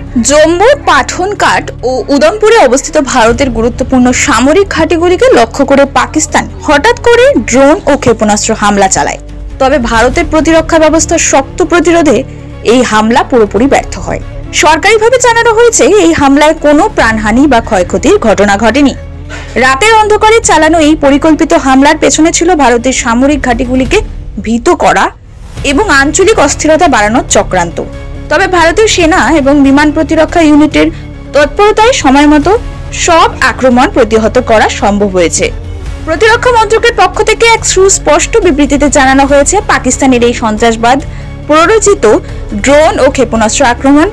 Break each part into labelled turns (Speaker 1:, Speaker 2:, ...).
Speaker 1: জম্মুর পাঠানকাট ও উদমপুরে অবস্থিত ভারতের গুরুত্বপূর্ণ সামরিক ঘাঁটিগুলিকে লক্ষ্য করে পাকিস্তান হঠাৎ করে ড্রোন ও ক্ষেপণাস্ত্র হামলা চালায়। তবে ভারতের প্রতিরক্ষা ব্যবস্থার শক্ত প্রতিরোধে এই হামলা পুরোপুরি ব্যর্থ হয়। সরকারিভাবে জানানো হয়েছে এই হামলায় কোনো প্রাণহানি বা ক্ষয়ক্ষতির ঘটনা ঘটেনি। রাতের অন্ধকারে চালানো এই পরিকল্পিত হামলার পেছনে ছিল ভারতের সামরিক ঘাঁটিগুলিকে ভীত করা এবং আঞ্চলিক অস্থিরতা বাড়ানোর চক্রান্ত। তবে ভারতীয় সেনা এবং বিমান প্রতিরক্ষা ইউনিটের তৎপরতায় সময়মতো সব আক্রমণ প্রতিহত করা সম্ভব হয়েছে। প্রতিরক্ষা মন্ত্রকের পক্ষ থেকে এক সুস্পষ্ট বিবৃতিতে জানানো হয়েছে, পাকিস্তানের এই সন্ত্রাসবাদ প্ররোচিত ড্রোন ও ক্ষেপণাস্ত্র আক্রমণ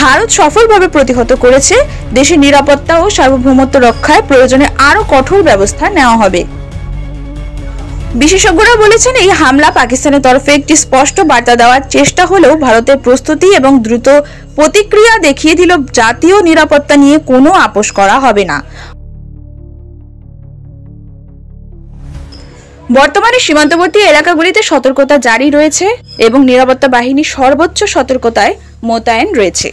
Speaker 1: ভারত সফলভাবে প্রতিহত করেছে। দেশের নিরাপত্তা ও সার্বভৌমত্ব রক্ষায় প্রয়োজনে আরও কঠোর ব্যবস্থা নেওয়া হবে। বিশেষজ্ঞরা বলেছেন, এই হামলা পাকিস্তানের তরফে একটি স্পষ্ট বার্তা দেওয়ার চেষ্টা হলেও ভারতের প্রস্তুতি এবং দ্রুত প্রতিক্রিয়া দেখিয়ে দিল জাতীয় নিরাপত্তা নিয়ে কোনো আপোষ করা হবে না। বর্তমানে সীমান্তবর্তী এলাকাগুলিতে সতর্কতা জারি রয়েছে এবং নিরাপত্তা বাহিনী সর্বোচ্চ সতর্কতায় মোতায়েন রয়েছে।